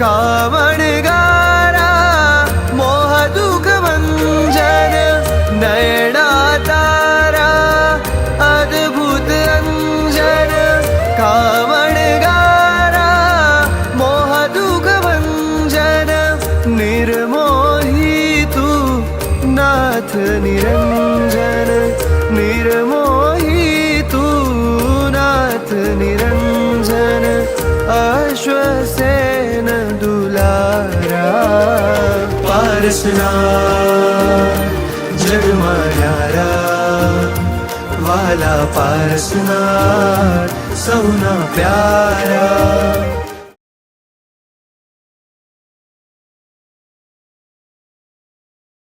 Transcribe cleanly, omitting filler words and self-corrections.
कावणगारा मोह दुःख भंजन नयना तारा अद्भुत अंजन कावणगारा मोह दुःख भंजन निर्मोही तू नाथ निरंजन निर्मोही तू नाथ निरंजन अश्वसेन दुलारा पारसनाथ जगमान्यारा वाला पारसनाथ सहुना प्यारा